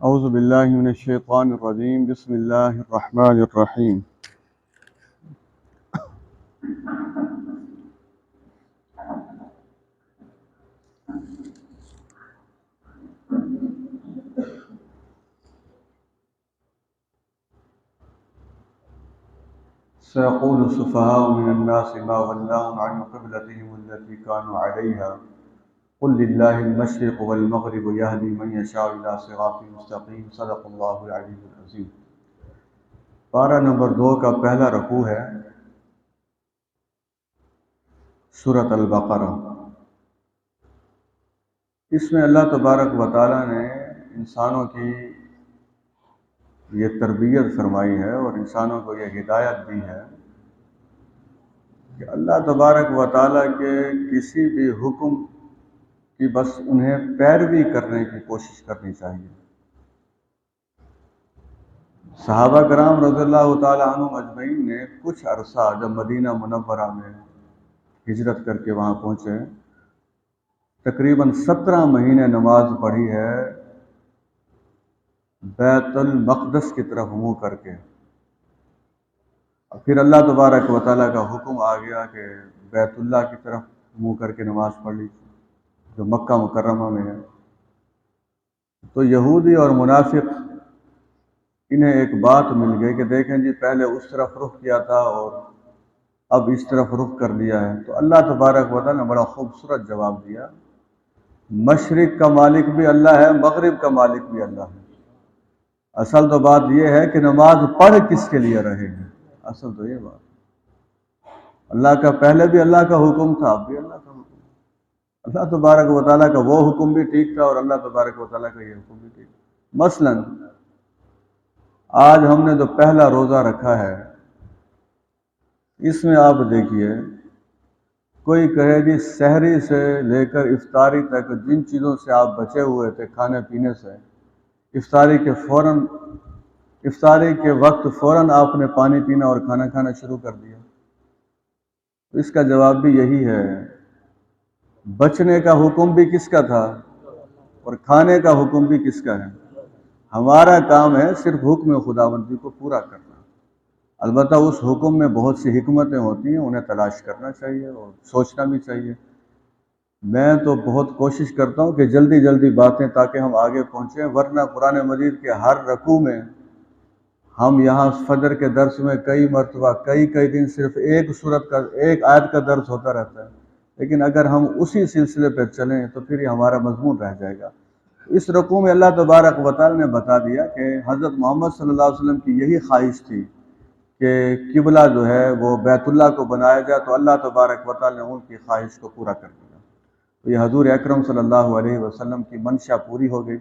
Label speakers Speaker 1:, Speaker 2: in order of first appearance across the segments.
Speaker 1: اعوذ باللہ من الشیطان الرجیم بسم اللہ الرحمن الرحیم سيقول السفهاء من الناس ما ولاهم عن قبلتهم التي كانوا عليها قل لله المشرق والمغرب يهدي من يشاء إلى صراط مستقيم صدق اللہ العلی العظیم۔ پارہ نمبر 2 کا پہلا رکوع ہے سورۃ البقرہ۔ اس میں اللہ تبارک و تعالیٰ نے انسانوں کی یہ تربیت فرمائی ہے اور انسانوں کو یہ ہدایت دی ہے کہ اللہ تبارک و تعالیٰ کے کسی بھی حکم کی بس انہیں پیروی کرنے کی کوشش کرنی چاہیے۔ صحابہ کرام رضی اللہ تعالیٰ عنہم اجمعین نے کچھ عرصہ جب مدینہ منورہ میں ہجرت کر کے وہاں پہنچے، تقریباً 17 مہینے نماز پڑھی ہے بیت المقدس کی طرف منہ کر کے۔ اور پھر اللہ تبارک و تعالیٰ کا حکم آ گیا کہ بیت اللہ کی طرف منہ کر کے نماز پڑھ لی، جو مکہ مکرمہ میں ہے۔ تو یہودی اور منافق انہیں ایک بات مل گئی کہ دیکھیں جی پہلے اس طرف رخ کیا تھا اور اب اس طرف رخ کر لیا ہے۔ تو اللہ تبارک و تعالیٰ نے بڑا خوبصورت جواب دیا، مشرق کا مالک بھی اللہ ہے، مغرب کا مالک بھی اللہ ہے۔ اصل تو بات یہ ہے کہ نماز پڑھ کس کے لیے رہے ہیں، اصل تو یہ بات۔ اللہ کا پہلے بھی اللہ کا حکم تھا، اب بھی اللہ کا حکم ہے۔ اللہ تبارک و تعالیٰ کا وہ حکم بھی ٹھیک تھا اور اللہ تبارک و تعالیٰ کا یہ حکم بھی ٹھیک تھا۔ مثلاً آج ہم نے جو پہلا روزہ رکھا ہے، اس میں آپ دیکھیے کوئی کہے جی سحری سے لے کر افطاری تک جن چیزوں سے آپ بچے ہوئے تھے کھانے پینے سے، افطاری کے وقت فوراً آپ نے پانی پینا اور کھانا کھانا شروع کر دیا۔ تو اس کا جواب بھی یہی ہے، بچنے کا حکم بھی کس کا تھا اور کھانے کا حکم بھی کس کا ہے؟ ہمارا کام ہے صرف حکم خداوندی کو پورا کرنا۔ البتہ اس حکم میں بہت سی حکمتیں ہوتی ہیں، انہیں تلاش کرنا چاہیے اور سوچنا بھی چاہیے۔ میں تو بہت کوشش کرتا ہوں کہ جلدی جلدی باتیں تاکہ ہم آگے پہنچیں، ورنہ قرآن مجید کے ہر رکوع میں ہم یہاں فجر کے درس میں کئی مرتبہ کئی دن صرف ایک سورت کا ایک آیت کا درس ہوتا رہتا ہے، لیکن اگر ہم اسی سلسلے پہ چلیں تو پھر یہ ہمارا مضمون رہ جائے گا۔ اس رکوع میں اللہ تبارک و تعالیٰ نے بتا دیا کہ حضرت محمد صلی اللہ علیہ وسلم کی یہی خواہش تھی کہ قبلہ جو ہے وہ بیت اللہ کو بنایا جائے، تو اللہ تبارک و تعالیٰ نے ان کی خواہش کو پورا کر دیا۔ تو یہ حضور اکرم صلی اللہ علیہ وسلم کی منشا پوری ہو گئی۔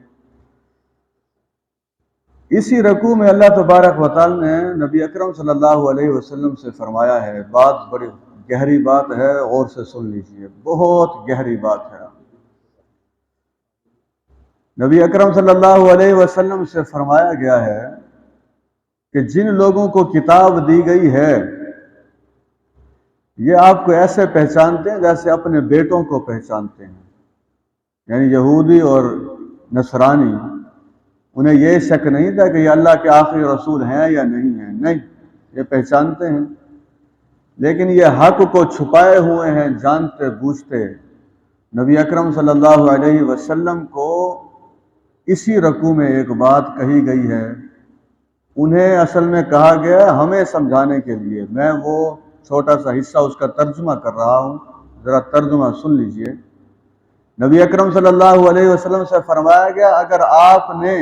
Speaker 1: اسی رکوع میں اللہ تبارک و تعالیٰ نے نبی اکرم صلی اللہ علیہ وسلم سے فرمایا ہے، بات بڑی گہری بات ہے، غور سے سن لیجیے، بہت گہری بات ہے۔ نبی اکرم صلی اللہ علیہ وسلم سے فرمایا گیا ہے کہ جن لوگوں کو کتاب دی گئی ہے یہ آپ کو ایسے پہچانتے ہیں جیسے اپنے بیٹوں کو پہچانتے ہیں، یعنی یہودی اور نصرانی، انہیں یہ شک نہیں تھا کہ یہ اللہ کے آخری رسول ہیں یا نہیں ہیں، نہیں، یہ پہچانتے ہیں، لیکن یہ حق کو چھپائے ہوئے ہیں جانتے بوجھتے۔ نبی اکرم صلی اللہ علیہ وسلم کو اسی رکوع میں ایک بات کہی گئی ہے، انہیں اصل میں کہا گیا ہے ہمیں سمجھانے کے لیے۔ میں وہ چھوٹا سا حصہ اس کا ترجمہ کر رہا ہوں، ذرا ترجمہ سن لیجئے۔ نبی اکرم صلی اللہ علیہ وسلم سے فرمایا گیا، اگر آپ نے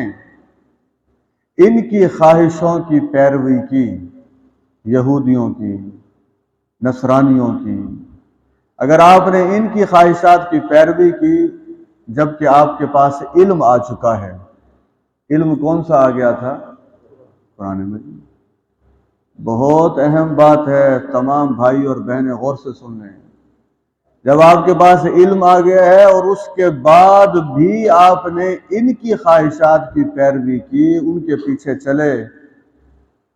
Speaker 1: ان کی خواہشوں کی پیروی کی، یہودیوں کی، نصرانیوں کی، اگر آپ نے ان کی خواہشات کی پیروی کی جبکہ آپ کے پاس علم آ چکا ہے، علم کون سا آ گیا تھا؟ قرآن مجید۔ بہت اہم بات ہے، تمام بھائی اور بہنیں غور سے سن لیں۔ جب آپ کے پاس علم آ گیا ہے اور اس کے بعد بھی آپ نے ان کی خواہشات کی پیروی کی، ان کے پیچھے چلے،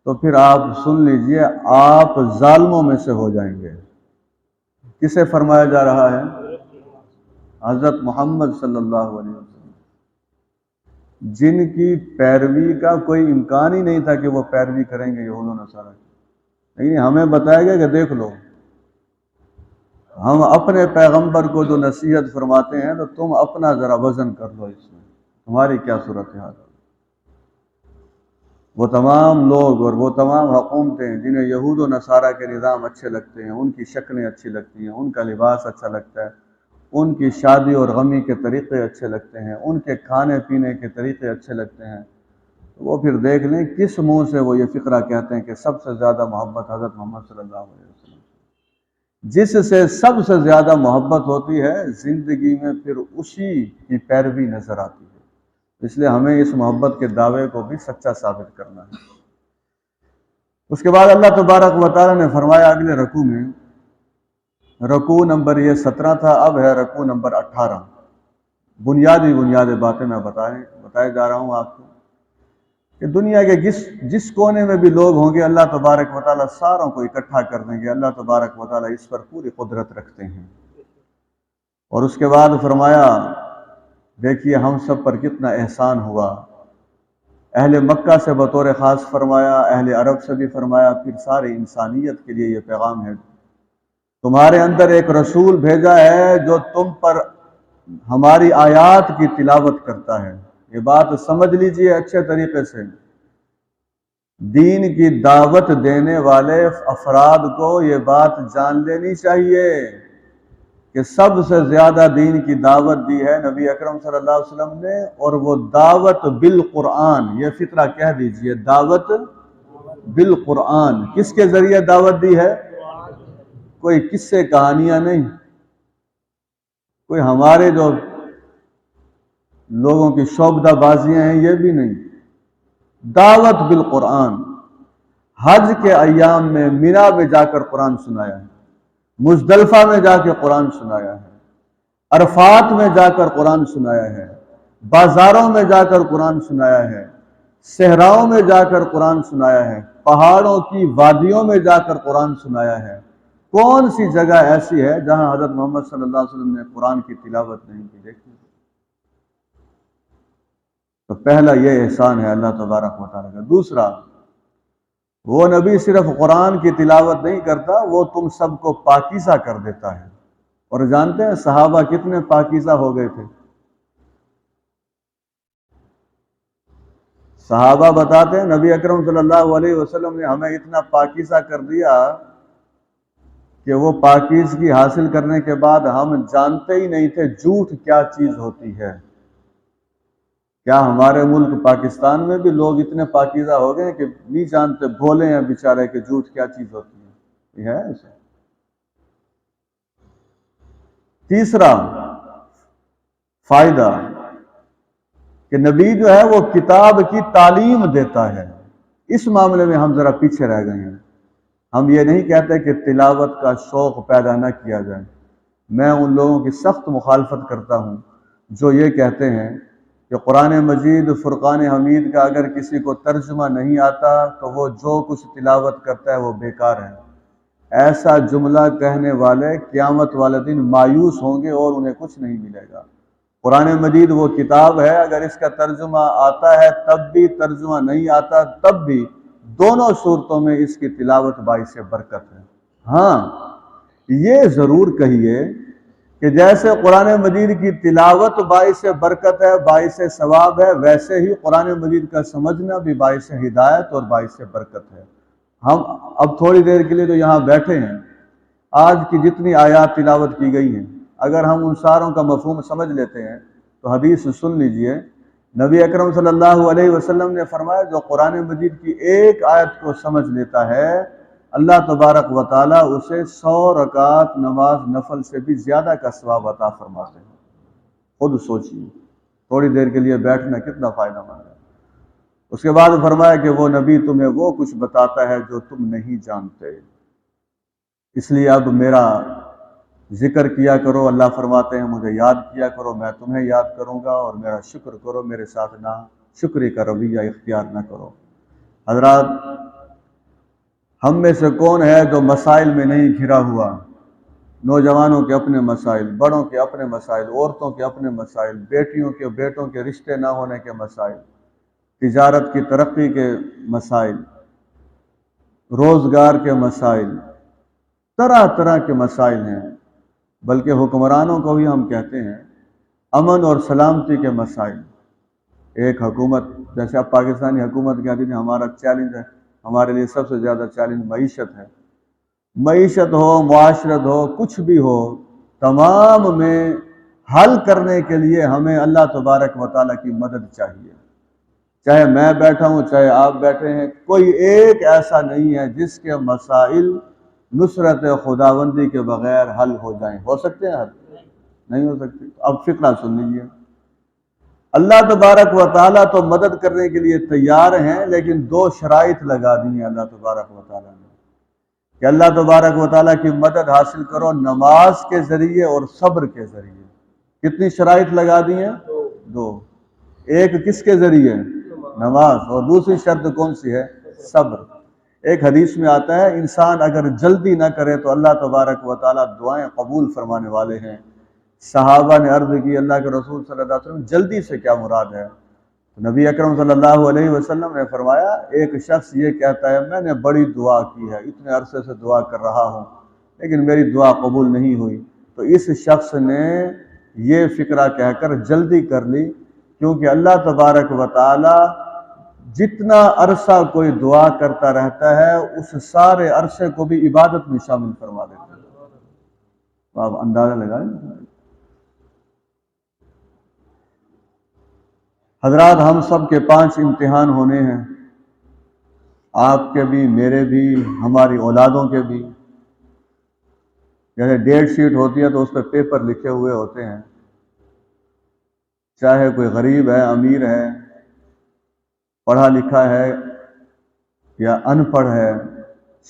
Speaker 1: تو پھر آپ سن لیجئے آپ ظالموں میں سے ہو جائیں گے۔ کسے فرمایا جا رہا ہے؟ حضرت محمد صلی اللہ علیہ وسلم۔ جن کی پیروی کا کوئی امکان ہی نہیں تھا کہ وہ پیروی کریں گے یہود و نصارہ کی، لیکن ہمیں بتایا گیا کہ دیکھ لو ہم اپنے پیغمبر کو جو نصیحت فرماتے ہیں تو تم اپنا ذرا وزن کر لو، اس میں تمہاری کیا صورتحال ہے۔ وہ تمام لوگ اور وہ تمام حکومتیں جنہیں یہود و نصارہ کے نظام اچھے لگتے ہیں، ان کی شکلیں اچھی لگتی ہیں، ان کا لباس اچھا لگتا ہے، ان کی شادی اور غمی کے طریقے اچھے لگتے ہیں، ان کے کھانے پینے کے طریقے اچھے لگتے ہیں، وہ پھر دیکھ لیں کس منہ سے وہ یہ فقرہ کہتے ہیں کہ سب سے زیادہ محبت حضرت محمد صلی اللہ علیہ وسلم، جس سے سب سے زیادہ محبت ہوتی ہے زندگی میں پھر اسی کی پیروی نظر آتی ہے۔ اس لیے ہمیں اس محبت کے دعوے کو بھی سچا ثابت کرنا ہے۔ اس کے بعد اللہ تبارک و تعالیٰ نے فرمایا اگلے رکوع میں، رکوع نمبر یہ 17 تھا، اب ہے رکوع نمبر 18۔ بنیادی باتیں میں بتائے جا رہا ہوں آپ کو کہ دنیا کے جس کونے میں بھی لوگ ہوں گے اللہ تبارک و تعالیٰ ساروں کو اکٹھا کر دیں گے۔ اللہ تبارک و تعالیٰ اس پر پوری قدرت رکھتے ہیں۔ اور اس کے بعد فرمایا دیکھیے ہم سب پر کتنا احسان ہوا، اہل مکہ سے بطور خاص فرمایا، اہل عرب سے بھی فرمایا، پھر ساری انسانیت کے لیے یہ پیغام ہے، تمہارے اندر ایک رسول بھیجا ہے جو تم پر ہماری آیات کی تلاوت کرتا ہے۔ یہ بات سمجھ لیجئے اچھے طریقے سے، دین کی دعوت دینے والے افراد کو یہ بات جان لینی چاہیے کہ سب سے زیادہ دین کی دعوت دی ہے نبی اکرم صلی اللہ علیہ وسلم نے، اور وہ دعوت بالقرآن، یہ فقرہ کہہ دیجئے، دعوت بالقرآن۔ کس کے ذریعے دعوت دی ہے؟ کوئی قصے کہانیاں نہیں، کوئی ہمارے جو لوگوں کی شعبدہ بازیاں ہیں یہ بھی نہیں، دعوت بالقرآن۔ حج کے ایام میں مینا میں جا کر قرآن سنایا ہے، مزدلفہ میں جا کے قرآن سنایا ہے، عرفات میں جا کر قرآن سنایا ہے، بازاروں میں جا کر قرآن سنایا ہے، صحراؤں میں جا کر قرآن سنایا ہے، پہاڑوں کی وادیوں میں جا کر قرآن سنایا ہے۔ کون سی جگہ ایسی ہے جہاں حضرت محمد صلی اللہ علیہ وسلم نے قرآن کی تلاوت نہیں کی؟ دیکھیں تو پہلا یہ احسان ہے اللہ تبارک و تعالیٰ کا۔ دوسرا، وہ نبی صرف قرآن کی تلاوت نہیں کرتا، وہ تم سب کو پاکیزہ کر دیتا ہے۔ اور جانتے ہیں صحابہ کتنے پاکیزہ ہو گئے تھے؟ صحابہ بتاتے ہیں نبی اکرم صلی اللہ علیہ وسلم نے ہمیں اتنا پاکیزہ کر دیا کہ وہ پاکیزگی حاصل کرنے کے بعد ہم جانتے ہی نہیں تھے جھوٹ کیا چیز ہوتی ہے۔ کیا ہمارے ملک پاکستان میں بھی لوگ اتنے پاکیزہ ہو گئے کہ نہیں جانتے، بھولے ہیں بیچارے کہ جھوٹ کیا چیز ہوتی ہے؟ یہ ہے ایسا۔ تیسرا فائدہ کہ نبی جو ہے وہ کتاب کی تعلیم دیتا ہے۔ اس معاملے میں ہم ذرا پیچھے رہ گئے ہیں۔ ہم یہ نہیں کہتے کہ تلاوت کا شوق پیدا نہ کیا جائے۔ میں ان لوگوں کی سخت مخالفت کرتا ہوں جو یہ کہتے ہیں کہ قرآن مجید فرقان حمید کا اگر کسی کو ترجمہ نہیں آتا تو وہ جو کچھ تلاوت کرتا ہے وہ بیکار ہے۔ ایسا جملہ کہنے والے قیامت والے دن مایوس ہوں گے اور انہیں کچھ نہیں ملے گا۔ قرآن مجید وہ کتاب ہے، اگر اس کا ترجمہ آتا ہے تب بھی، ترجمہ نہیں آتا تب بھی، دونوں صورتوں میں اس کی تلاوت باعث برکت ہے۔ ہاں یہ ضرور کہیے کہ جیسے قرآن مجید کی تلاوت باعث برکت ہے، باعث ثواب ہے، ویسے ہی قرآن مجید کا سمجھنا بھی باعث ہدایت اور باعث برکت ہے۔ ہم اب تھوڑی دیر کے لیے تو یہاں بیٹھے ہیں، آج کی جتنی آیات تلاوت کی گئی ہیں اگر ہم ان ساروں کا مفہوم سمجھ لیتے ہیں تو حدیث سن لیجئے، نبی اکرم صلی اللہ علیہ وسلم نے فرمایا جو قرآن مجید کی ایک آیت کو سمجھ لیتا ہے اللہ تبارک و تعالیٰ اسے 100 رکعت نماز نفل سے بھی زیادہ کا ثواب عطا فرماتے ہیں۔ خود سوچیے تھوڑی دیر کے لیے بیٹھنا کتنا فائدہ مند ہے۔ اس کے بعد فرمایا کہ وہ نبی تمہیں وہ کچھ بتاتا ہے جو تم نہیں جانتے، اس لیے اب میرا ذکر کیا کرو۔ اللہ فرماتے ہیں مجھے یاد کیا کرو، میں تمہیں یاد کروں گا، اور میرا شکر کرو، میرے ساتھ نہ شکری کا رویہ اختیار نہ کرو۔ حضرات ہم میں سے کون ہے جو مسائل میں نہیں گھرا ہوا؟ نوجوانوں کے اپنے مسائل، بڑوں کے اپنے مسائل، عورتوں کے اپنے مسائل، بیٹیوں کے بیٹوں کے رشتے نہ ہونے کے مسائل، تجارت کی ترقی کے مسائل، روزگار کے مسائل، طرح طرح کے مسائل ہیں۔ بلکہ حکمرانوں کو بھی ہم کہتے ہیں امن اور سلامتی کے مسائل۔ ایک حکومت، جیسے اب پاکستانی حکومت کہتی تھی ہمارا چیلنج ہے، ہمارے لیے سب سے زیادہ چیلنج معیشت ہے۔ معیشت ہو، معاشرت ہو، کچھ بھی ہو، تمام میں حل کرنے کے لیے ہمیں اللہ تبارک و تعالیٰ کی مدد چاہیے۔ چاہے میں بیٹھا ہوں، چاہے آپ بیٹھے ہیں، کوئی ایک ایسا نہیں ہے جس کے مسائل نصرت خداوندی کے بغیر حل ہو جائیں۔ ہو سکتے ہیں حل؟ نہیں ہو سکتے۔ اب فقرہ سن لیجیے۔ اللہ تبارک و تعالیٰ تو مدد کرنے کے لیے تیار ہیں، لیکن دو شرائط لگا دی ہیں اللہ تبارک و تعالیٰ نے کہ اللہ تبارک و تعالیٰ کی مدد حاصل کرو نماز کے ذریعے اور صبر کے ذریعے۔ کتنی شرائط لگا دی ہیں؟ دو۔ ایک کس کے ذریعے؟ نماز، اور دوسری شرط کون سی ہے؟ صبر۔ ایک حدیث میں آتا ہے انسان اگر جلدی نہ کرے تو اللہ تبارک و تعالیٰ دعائیں قبول فرمانے والے ہیں۔ صحابہ نے عرض کی اللہ کے رسول صلی اللہ علیہ وسلم جلدی سے کیا مراد ہے؟ نبی اکرم صلی اللہ علیہ وسلم نے فرمایا ایک شخص یہ کہتا ہے میں نے بڑی دعا کی ہے، اتنے عرصے سے دعا کر رہا ہوں لیکن میری دعا قبول نہیں ہوئی، تو اس شخص نے یہ فکرہ کہہ کر جلدی کر لی، کیونکہ اللہ تبارک و تعالی جتنا عرصہ کوئی دعا کرتا رہتا ہے اس سارے عرصے کو بھی عبادت میں شامل فرما دیتا ہے۔ تو آپ اندازہ لگائیں۔ حضرات، ہم سب کے 5 امتحان ہونے ہیں، آپ کے بھی، میرے بھی، ہماری اولادوں کے بھی۔ جیسے ڈیٹ شیٹ ہوتی ہے تو اس پہ پیپر لکھے ہوئے ہوتے ہیں، چاہے کوئی غریب ہے، امیر ہے، پڑھا لکھا ہے یا ان پڑھ ہے،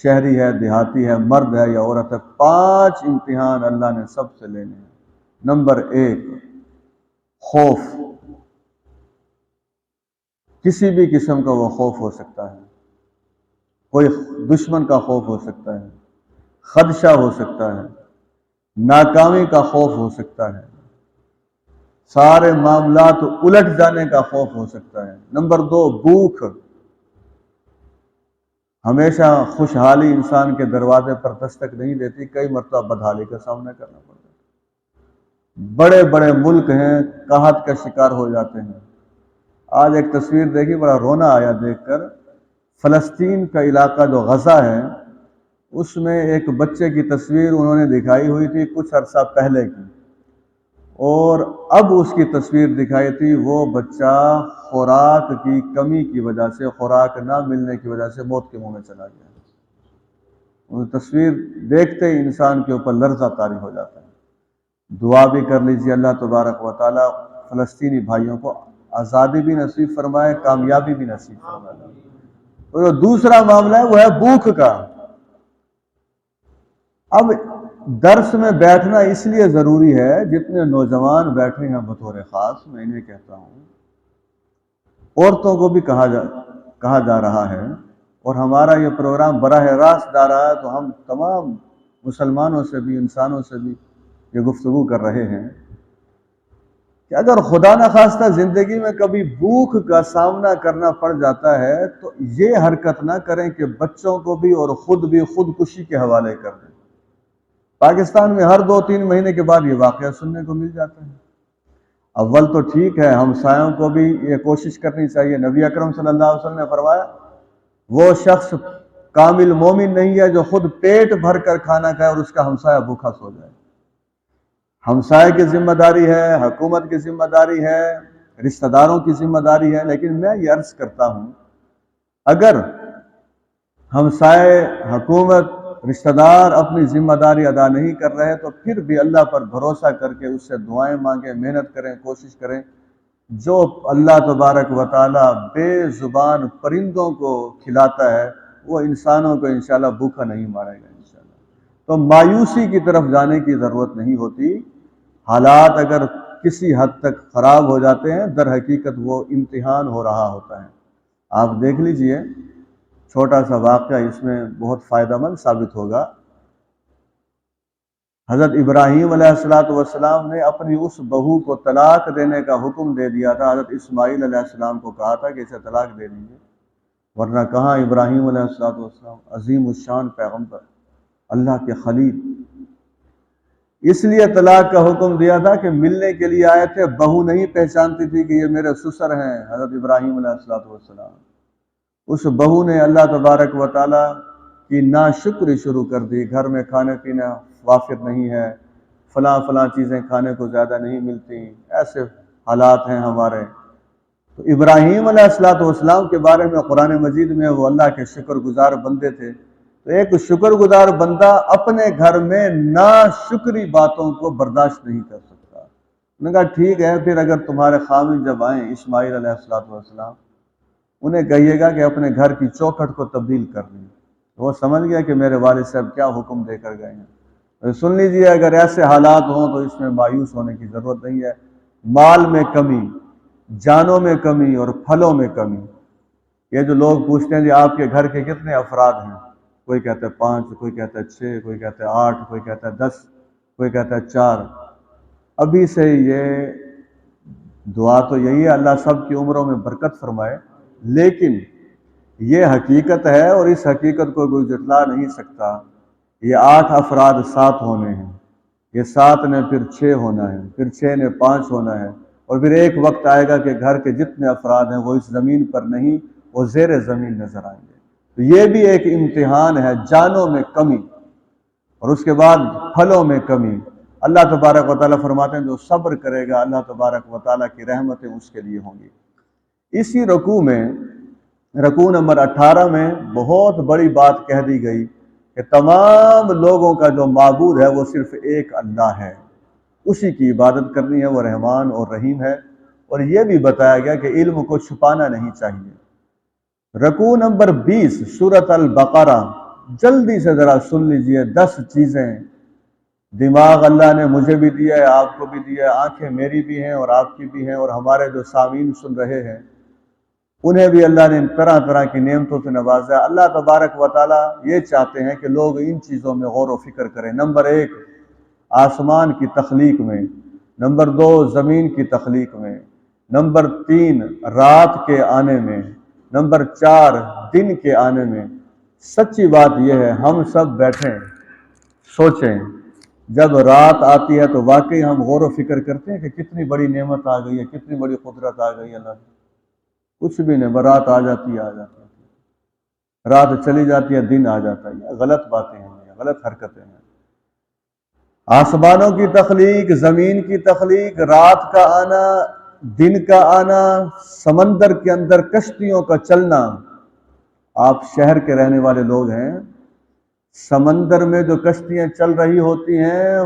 Speaker 1: شہری ہے، دیہاتی ہے، مرد ہے یا عورت ہے، 5 امتحان اللہ نے سب سے لینے ہیں۔ نمبر 1، خوف۔ کسی بھی قسم کا وہ خوف ہو سکتا ہے، کوئی دشمن کا خوف ہو سکتا ہے، خدشہ ہو سکتا ہے، ناکامی کا خوف ہو سکتا ہے، سارے معاملات الٹ جانے کا خوف ہو سکتا ہے۔ نمبر 2، بھوک۔ ہمیشہ خوشحالی انسان کے دروازے پر دستک نہیں دیتی، کئی مرتبہ بدحالی کا سامنا کرنا پڑتا ہے۔ بڑے بڑے ملک ہیں، قحط کا شکار ہو جاتے ہیں۔ آج ایک تصویر دیکھی، بڑا رونا آیا دیکھ کر۔ فلسطین کا علاقہ جو غزہ ہے اس میں ایک بچے کی تصویر انہوں نے دکھائی ہوئی تھی کچھ عرصہ پہلے کی، اور اب اس کی تصویر دکھائی تھی، وہ بچہ خوراک کی کمی کی وجہ سے، خوراک نہ ملنے کی وجہ سے موت کے منہ میں چلا گیا۔ وہ تصویر دیکھتے ہی انسان کے اوپر لرزہ طاری ہو جاتا ہے۔ دعا بھی کر لیجیے اللہ تبارک و تعالیٰ فلسطینی بھائیوں کو آزادی بھی نصیب فرمائے، کامیابی بھی نصیب فرمائے۔ اور جو دوسرا معاملہ ہے وہ ہے بھوک کا۔ اب درس میں بیٹھنا اس لیے ضروری ہے، جتنے نوجوان بیٹھے ہیں بطور خاص میں انہیں کہتا ہوں، عورتوں کو بھی کہا جا رہا ہے، اور ہمارا یہ پروگرام براہ راست جا رہا ہے تو ہم تمام مسلمانوں سے بھی، انسانوں سے بھی یہ گفتگو کر رہے ہیں کہ اگر خدا نخواستہ زندگی میں کبھی بھوک کا سامنا کرنا پڑ جاتا ہے تو یہ حرکت نہ کریں کہ بچوں کو بھی اور خود بھی خودکشی کے حوالے کر دیں۔ پاکستان میں ہر 2-3 مہینے کے بعد یہ واقعہ سننے کو مل جاتا ہے۔ اول تو ٹھیک ہے، ہمسایوں کو بھی یہ کوشش کرنی چاہیے۔ نبی اکرم صلی اللہ علیہ وسلم نے فرمایا وہ شخص کامل مومن نہیں ہے جو خود پیٹ بھر کر کھانا کھائے اور اس کا ہمسایہ بھوکا سو جائے۔ ہمسائے کی ذمہ داری ہے، حکومت کی ذمہ داری ہے، رشتہ داروں کی ذمہ داری ہے، لیکن میں یہ عرض کرتا ہوں اگر ہمسائے، حکومت، رشتہ دار اپنی ذمہ داری ادا نہیں کر رہے تو پھر بھی اللہ پر بھروسہ کر کے اس سے دعائیں مانگیں، محنت کریں، کوشش کریں۔ جو اللہ تبارک و تعالی بے زبان پرندوں کو کھلاتا ہے وہ انسانوں کو انشاءاللہ بھوکا نہیں مارے گا انشاءاللہ۔ تو مایوسی کی طرف جانے کی ضرورت نہیں ہوتی۔ حالات اگر کسی حد تک خراب ہو جاتے ہیں در حقیقت وہ امتحان ہو رہا ہوتا ہے۔ آپ دیکھ لیجئے، چھوٹا سا واقعہ اس میں بہت فائدہ مند ثابت ہوگا۔ حضرت ابراہیم علیہ السلام نے اپنی اس بہو کو طلاق دینے کا حکم دے دیا تھا، حضرت اسماعیل علیہ السلام کو کہا تھا کہ اسے طلاق دے دیجیے، ورنہ کہاں ابراہیم علیہ السلام عظیم الشان پیغمبر، اللہ کے خلیل، اس لیے طلاق کا حکم دیا تھا کہ ملنے کے لیے آئے تھے، بہو نہیں پہچانتی تھی کہ یہ میرے سسر ہیں حضرت ابراہیم علیہ السلام، اس بہو نے اللہ تبارک و تعالی کی ناشکری شروع کر دی، گھر میں کھانے پینا وافر نہیں ہے، فلاں چیزیں کھانے کو زیادہ نہیں ملتی، ایسے حالات ہیں ہمارے۔ تو ابراہیم علیہ السلام کے بارے میں قرآن مجید میں وہ اللہ کے شکر گزار بندے تھے، تو ایک شکر گزار بندہ اپنے گھر میں ناشکری باتوں کو برداشت نہیں کر سکتا۔ انہوں نے کہا ٹھیک ہے، پھر اگر تمہارے خاوند جب آئیں اسماعیل علیہ السلام، انہیں کہیے گا کہ اپنے گھر کی چوکھٹ کو تبدیل کر دیں۔ وہ سمجھ گیا کہ میرے والد صاحب کیا حکم دے کر گئے ہیں۔ سن لیجیے، اگر ایسے حالات ہوں تو اس میں مایوس ہونے کی ضرورت نہیں ہے۔ مال میں کمی، جانوں میں کمی اور پھلوں میں کمی۔ یہ جو لوگ پوچھتے ہیں جی آپ کے گھر کے کتنے افراد ہیں، کوئی کہتا ہے 5، کوئی کہتا ہے 6، کوئی کہتا ہے 8، کوئی کہتا ہے 10، کوئی کہتا ہے 4۔ ابھی سے یہ دعا تو یہی ہے اللہ سب کی عمروں میں برکت فرمائے، لیکن یہ حقیقت ہے اور اس حقیقت کو کوئی جھٹلا نہیں سکتا۔ یہ 8 افراد 7 ہونے ہیں، یہ 7 نے پھر 6 ہونا ہے، پھر 6 نے 5 ہونا ہے، اور پھر ایک وقت آئے گا کہ گھر کے جتنے افراد ہیں وہ اس زمین پر نہیں، وہ زیر زمین نظر آئیں گے۔ تو یہ بھی ایک امتحان ہے، جانوں میں کمی اور اس کے بعد پھلوں میں کمی۔ اللہ تبارک و تعالیٰ فرماتے ہیں جو صبر کرے گا اللہ تبارک و تعالیٰ کی رحمتیں اس کے لیے ہوں گی۔ اسی رکوع میں، رکوع نمبر 18 میں بہت بڑی بات کہہ دی گئی کہ تمام لوگوں کا جو معبود ہے وہ صرف ایک اللہ ہے، اسی کی عبادت کرنی ہے، وہ رحمان اور رحیم ہے۔ اور یہ بھی بتایا گیا کہ علم کو چھپانا نہیں چاہیے۔ رکوع نمبر 20 سورۃ البقرہ، جلدی سے ذرا سن لیجئے، 10 چیزیں۔ دماغ اللہ نے مجھے بھی دیا ہے، آپ کو بھی دیا ہے، آنکھیں میری بھی ہیں اور آپ کی بھی ہیں، اور ہمارے جو سامعین سن رہے ہیں انہیں بھی اللہ نے طرح طرح کی نعمتوں سے نوازا ہے۔ اللہ تبارک و تعالیٰ یہ چاہتے ہیں کہ لوگ ان چیزوں میں غور و فکر کریں۔ نمبر 1 آسمان کی تخلیق میں، نمبر 2 زمین کی تخلیق میں، نمبر 3 رات کے آنے میں، نمبر 4 دن کے آنے میں۔ سچی بات یہ ہے ہم سب بیٹھیں سوچیں، جب رات آتی ہے تو واقعی ہم غور و فکر کرتے ہیں کہ کتنی بڑی نعمت آ گئی ہے، کتنی بڑی قدرت آ گئی ہے اللہ کی۔ کچھ بھی نہیں، رات آ جاتی ہے، رات چلی جاتی ہے، دن آ جاتا ہے۔ یہ غلط باتیں ہیں، یہ غلط حرکتیں ہیں۔ آسمانوں کی تخلیق، زمین کی تخلیق، رات کا آنا، دن کا آنا، سمندر کے اندر کشتیوں کا چلنا۔ آپ شہر کے رہنے والے لوگ ہیں، سمندر میں جو کشتیاں چل رہی ہوتی ہیں،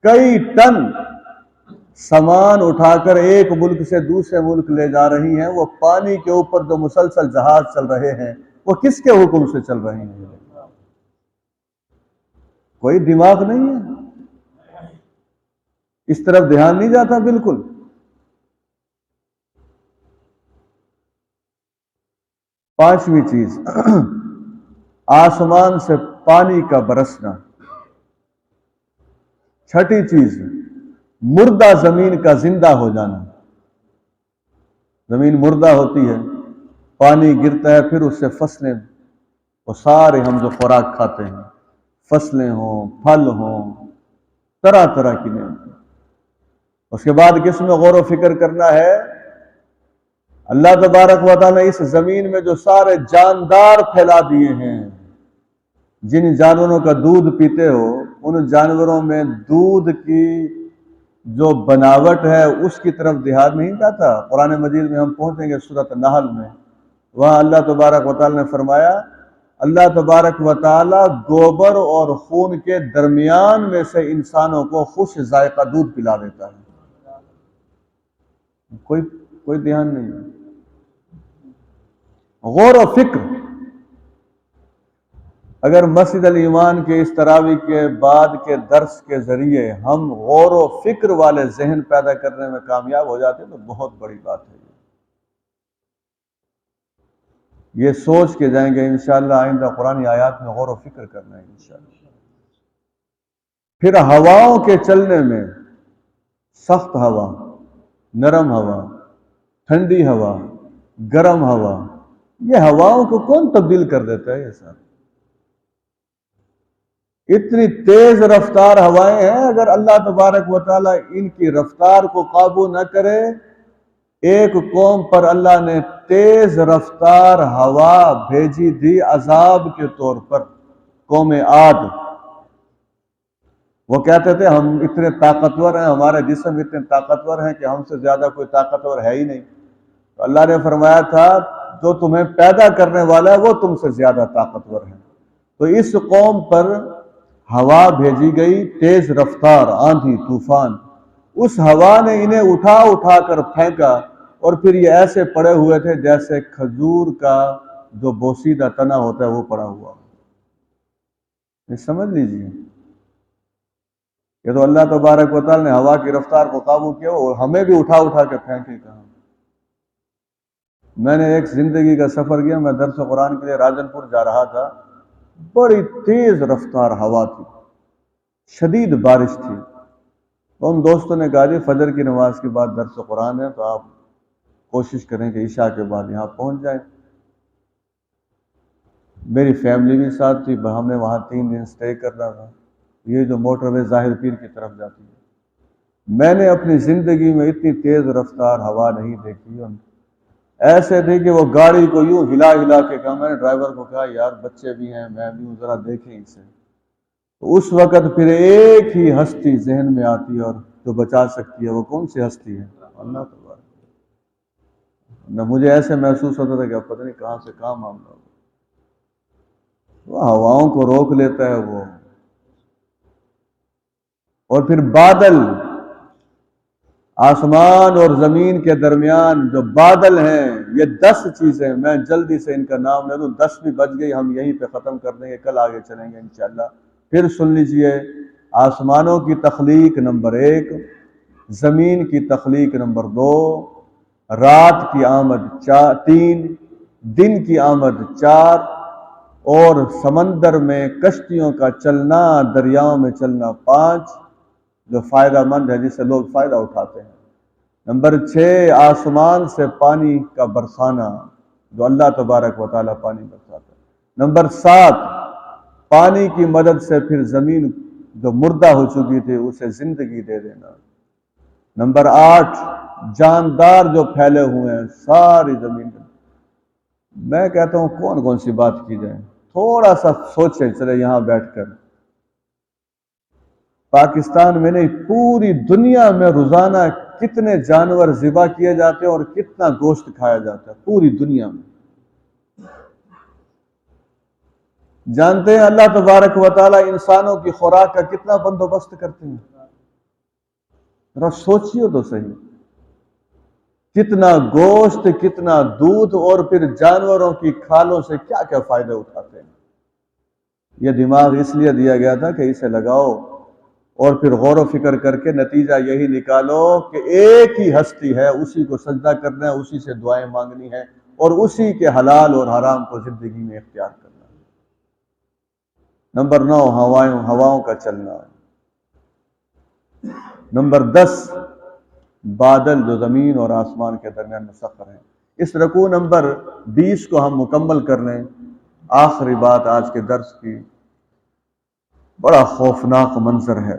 Speaker 1: کئی ٹن سامان اٹھا کر ایک ملک سے دوسرے ملک لے جا رہی ہیں، وہ پانی کے اوپر جو مسلسل جہاز چل رہے ہیں وہ کس کے حکم سے چل رہے ہیں؟ کوئی دماغ نہیں ہے، اس طرف دھیان نہیں جاتا بالکل۔ پانچویں چیز آسمان سے پانی کا برسنا۔ چھٹی چیز مردہ زمین کا زندہ ہو جانا۔ زمین مردہ ہوتی ہے، پانی گرتا ہے، پھر اس سے فصلیں، وہ سارے ہم جو خوراک کھاتے ہیں، فصلیں ہوں، پھل ہوں، طرح طرح کی نعمتیں۔ اس کے بعد کس میں غور و فکر کرنا ہے؟ اللہ تبارک و تعالیٰ نے اس زمین میں جو سارے جاندار پھیلا دیے ہیں، جن جانوروں کا دودھ پیتے ہو، ان جانوروں میں دودھ کی جو بناوٹ ہے اس کی طرف دھیان نہیں جاتا۔ قرآن مجید میں ہم پہنچیں گے سورۃ النحل میں، وہاں اللہ تبارک و تعالیٰ نے فرمایا اللہ تبارک و تعالیٰ گوبر اور خون کے درمیان میں سے انسانوں کو خوش ذائقہ دودھ پلا دیتا ہے۔ کوئی دھیان نہیں ہے، غور و فکر۔ اگر مسجد الایمان کے اس تراویح کے بعد کے درس کے ذریعے ہم غور و فکر والے ذہن پیدا کرنے میں کامیاب ہو جاتے ہیں تو بہت بڑی بات ہے۔ یہ سوچ کے جائیں گے انشاءاللہ آئندہ قرآن آیات میں غور و فکر کرنا ہے انشاءاللہ۔ پھر ہواؤں کے چلنے میں سخت ہوا، نرم ہوا، ٹھنڈی ہوا، گرم ہوا، یہ ہواؤں کو کون تبدیل کر دیتا ہے؟ یہ سب اتنی تیز رفتار ہوائیں ہیں، اگر اللہ تبارک و تعالیٰ ان کی رفتار کو قابو نہ کرے، ایک قوم پر اللہ نے تیز رفتار ہوا بھیجی تھی عذاب کے طور پر، قوم عاد۔ وہ کہتے تھے ہم اتنے طاقتور ہیں، ہمارے جسم اتنے طاقتور ہیں کہ ہم سے زیادہ کوئی طاقتور ہے ہی نہیں۔ تو اللہ نے فرمایا تھا جو تمہیں پیدا کرنے والا ہے وہ تم سے زیادہ طاقتور ہے۔ تو اس قوم پر ہوا بھیجی گئی، تیز رفتار آندھی طوفان، اس ہوا نے انہیں اٹھا اٹھا کر پھینکا، اور پھر یہ ایسے پڑے ہوئے تھے جیسے کھجور کا جو بوسیدہ تنا ہوتا ہے وہ پڑا ہوا۔ یہ سمجھ لیجیے، یہ تو اللہ تبارک و تعالی نے ہوا کی رفتار کو قابو کیا، اور ہمیں بھی اٹھا اٹھا کے پھینکے کہاں۔ میں نے ایک زندگی کا سفر کیا، میں درس قرآن کے لیے راجن پور جا رہا تھا، بڑی تیز رفتار ہوا تھی، شدید بارش تھی۔ تو ان دوستوں نے کہا جی فجر کی نماز کے بعد درس قرآن ہے تو آپ کوشش کریں کہ عشاء کے بعد یہاں پہنچ جائیں۔ میری فیملی بھی ساتھ تھی، ہم نے وہاں 3 دن سٹے کرنا تھا، یہ جو موٹر وے ظاہر پیر کی طرف جاتی ہے۔ میں نے اپنی زندگی میں اتنی تیز رفتار ہوا نہیں دیکھی، ایسے تھے کہ وہ گاڑی کو یوں ہلا ہلا کے کہا، میں نے ڈرائیور کو کہا یار بچے بھی ہیں میں بھی ہوں، ذرا دیکھیں اسے۔ تو اس وقت پھر ایک ہی ہستی ذہن میں آتی ہے اور جو بچا سکتی ہے، وہ کون سی ہستی ہے؟ اللہ تبارک۔ نہ مجھے ایسے محسوس ہوتا تھا کہ اب پتہ نہیں کہاں سے کہاں معاملہ ہوگا۔ وہ ہواؤں کو روک لیتا ہے وہ۔ اور پھر بادل، آسمان اور زمین کے درمیان جو بادل ہیں، یہ 10 چیزیں، میں جلدی سے ان کا نام لے دوں، 10 بھی بچ گئی، ہم یہیں پہ ختم کر دیں گے، کل آگے چلیں گے انشاءاللہ۔ پھر سن لیجئے، آسمانوں کی تخلیق نمبر 1، زمین کی تخلیق نمبر 2، رات کی آمد 3، دن کی آمد 4، اور سمندر میں کشتیوں کا چلنا، دریاؤں میں چلنا 5، جو فائدہ مند ہے جس سے لوگ فائدہ اٹھاتے ہیں۔ نمبر 6، آسمان سے پانی کا برسانا، جو اللہ تبارک و تعالیٰ پانی برساتا ہے۔ نمبر 7، پانی کی مدد سے پھر زمین جو مردہ ہو چکی تھی اسے زندگی دے دینا۔ نمبر 8، جاندار جو پھیلے ہوئے ہیں ساری زمین میں۔ میں کہتا ہوں کون کون سی بات کی جائے، تھوڑا سا سوچیں چلے یہاں بیٹھ کر، پاکستان میں نہیں پوری دنیا میں روزانہ کتنے جانور ذبح کیے جاتے ہیں اور کتنا گوشت کھایا جاتا ہے پوری دنیا میں؟ جانتے ہیں اللہ تبارک و تعالیٰ انسانوں کی خوراک کا کتنا بندوبست کرتے ہیں؟ ذرا سوچیے تو صحیح، کتنا گوشت، کتنا دودھ، اور پھر جانوروں کی کھالوں سے کیا کیا فائدے اٹھاتے ہیں۔ یہ دماغ اس لیے دیا گیا تھا کہ اسے لگاؤ اور پھر غور و فکر کر کے نتیجہ یہی نکالو کہ ایک ہی ہستی ہے، اسی کو سجدہ کرنا ہے، اسی سے دعائیں مانگنی ہے، اور اسی کے حلال اور حرام کو زندگی میں اختیار کرنا ہے۔ نمبر 9، ہواؤں کا چلنا۔ نمبر 10، بادل جو زمین اور آسمان کے درمیان مسخر ہیں۔ اس رکوع نمبر 20 کو ہم مکمل کر لیں۔ آخری بات آج کے درس کی، بڑا خوفناک منظر ہے۔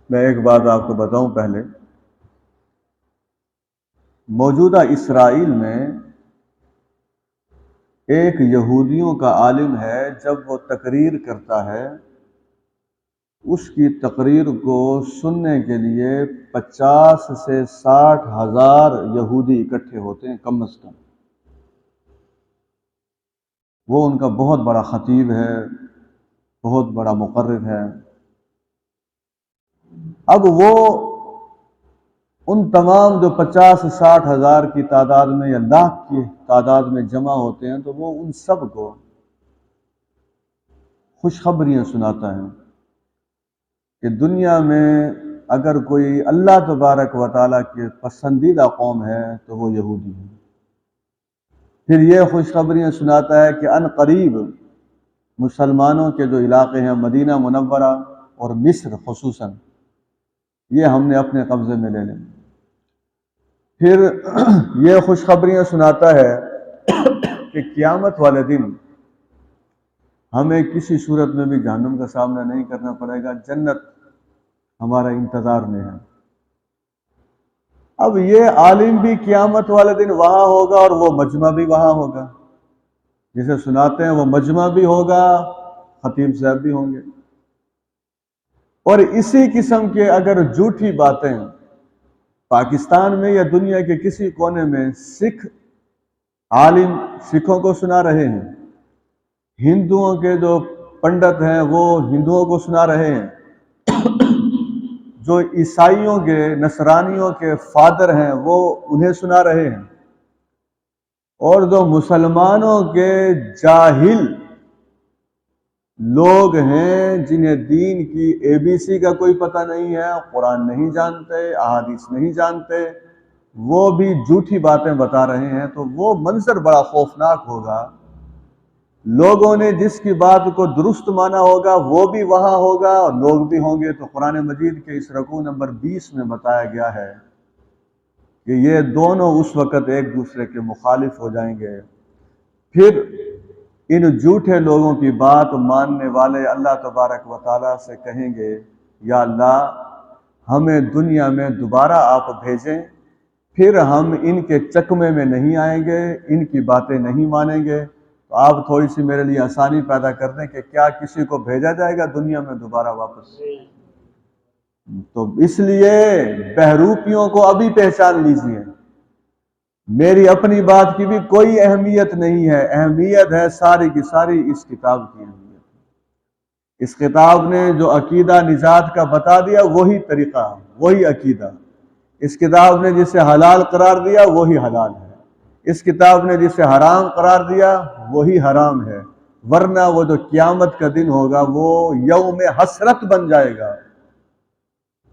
Speaker 1: میں ایک بات آپ کو بتاؤں پہلے، موجودہ اسرائیل میں ایک یہودیوں کا عالم ہے، جب وہ تقریر کرتا ہے اس کی تقریر کو سننے کے لیے 50 سے 60 ہزار یہودی اکٹھے ہوتے ہیں کم از کم۔ وہ ان کا بہت بڑا خطیب ہے، بہت بڑا مقرر ہے۔ اب وہ ان تمام جو 50-60 ہزار کی تعداد میں یا لاکھ کی تعداد میں جمع ہوتے ہیں، تو وہ ان سب کو خوشخبریاں سناتا ہے کہ دنیا میں اگر کوئی اللہ تبارک و تعالیٰ کے پسندیدہ قوم ہے تو وہ یہودی ہے۔ پھر یہ خوشخبریاں سناتا ہے کہ ان قریب مسلمانوں کے جو علاقے ہیں مدینہ منورہ اور مصر خصوصاً، یہ ہم نے اپنے قبضے میں لے لیں۔ پھر یہ خوشخبریاں سناتا ہے کہ قیامت والے دن ہمیں کسی صورت میں بھی جہنم کا سامنا نہیں کرنا پڑے گا، جنت ہمارا انتظار میں ہے۔ اب یہ عالم بھی قیامت والے دن وہاں ہوگا اور وہ مجمع بھی وہاں ہوگا، جسے سناتے ہیں وہ مجمع بھی ہوگا، خطیب صاحب بھی ہوں گے۔ اور اسی قسم کے اگر جھوٹی باتیں پاکستان میں یا دنیا کے کسی کونے میں سکھ عالم سکھوں کو سنا رہے ہیں، ہندوؤں کے جو پنڈت ہیں وہ ہندوؤں کو سنا رہے ہیں، جو عیسائیوں کے نصرانیوں کے فادر ہیں وہ انہیں سنا رہے ہیں، اور جو مسلمانوں کے جاہل لوگ ہیں جنہیں دین کی ABC کا کوئی پتہ نہیں ہے، قرآن نہیں جانتے، احادیث نہیں جانتے، وہ بھی جھوٹی باتیں بتا رہے ہیں، تو وہ منظر بڑا خوفناک ہوگا۔ لوگوں نے جس کی بات کو درست مانا ہوگا وہ بھی وہاں ہوگا اور لوگ بھی ہوں گے۔ تو قرآن مجید کے اس رکوع نمبر 20 میں بتایا گیا ہے کہ یہ دونوں اس وقت ایک دوسرے کے مخالف ہو جائیں گے۔ پھر ان جھوٹے لوگوں کی بات ماننے والے اللہ تبارک و تعالیٰ سے کہیں گے، یا اللہ ہمیں دنیا میں دوبارہ آپ بھیجیں، پھر ہم ان کے چکمے میں نہیں آئیں گے، ان کی باتیں نہیں مانیں گے۔ تو آپ تھوڑی سی میرے لیے آسانی پیدا کر دیں کہ کیا کسی کو بھیجا جائے گا دنیا میں دوبارہ واپس؟ تو اس لیے بہروپیوں کو ابھی پہچان لیجئے، میری اپنی بات کی بھی کوئی اہمیت نہیں ہے، اہمیت ہے ساری کی ساری اس کتاب کی اہمیت۔ اس کتاب نے جو عقیدہ نجات کا بتا دیا وہی طریقہ، وہی عقیدہ۔ اس کتاب نے جسے حلال قرار دیا وہی حلال ہے، اس کتاب نے جسے حرام قرار دیا وہی حرام ہے، ورنہ وہ جو قیامت کا دن ہوگا وہ یوم حسرت بن جائے گا۔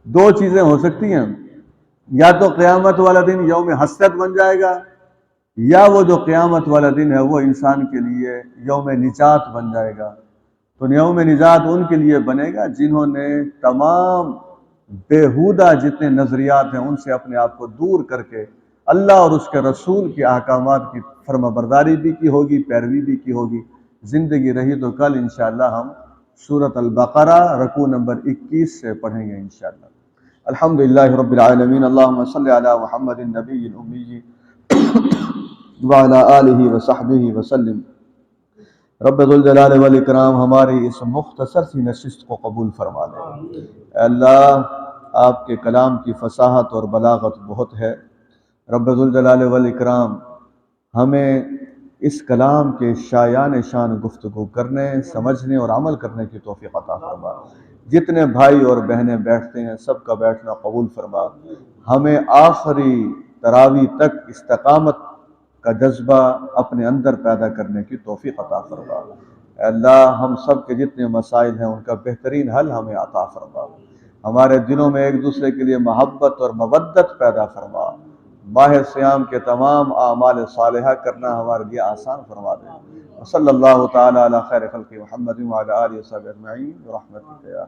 Speaker 1: دو چیزیں ہو سکتی ہیں، یا تو قیامت والا دن یوم حسرت بن جائے گا، یا وہ جو قیامت والا دن ہے وہ انسان کے لیے یوم نجات بن جائے گا۔ تو یوم نجات ان کے لیے بنے گا جنہوں نے تمام بےہودہ جتنے نظریات ہیں ان سے اپنے آپ کو دور کر کے اللہ اور اس کے رسول کے احکامات کی فرما برداری بھی کی ہوگی، پیروی بھی کی ہوگی۔ زندگی رہی تو کل انشاءاللہ ہم سورۃ البقرہ رکوع نمبر 21 سے پڑھیں گے انشاءاللہ۔ الحمدللہ رب العالمین، اللہم صلی علی محمد النبی الامی وعلی آلہ وصحبہ وسلم۔ رب ذوالجلال والاکرام ہماری اس مختصر سی نشست کو قبول فرما لے۔ اے اللہ آپ کے کلام کی فصاحت اور بلاغت بہت ہے، رب ذوالجلال والاکرام ہمیں اس کلام کے شایان شان گفتگو کرنے، سمجھنے اور عمل کرنے کی توفیق عطا فرما۔ جتنے بھائی اور بہنیں بیٹھتے ہیں سب کا بیٹھنا قبول فرما۔ ہمیں آخری تراویح تک استقامت کا جذبہ اپنے اندر پیدا کرنے کی توفیق عطا فرما۔ اے اللہ ہم سب کے جتنے مسائل ہیں ان کا بہترین حل ہمیں عطا فرما۔ ہمارے دلوں میں ایک دوسرے کے لیے محبت اور مودت پیدا فرما۔ ماہ سیام کے تمام اعمال صالحہ کرنا ہمارے لیے آسان فرما دے۔ صلی اللہ تعالی علی خیر خلق محمد وعلی آلہ وصحبہ اجمعین برحمتک یا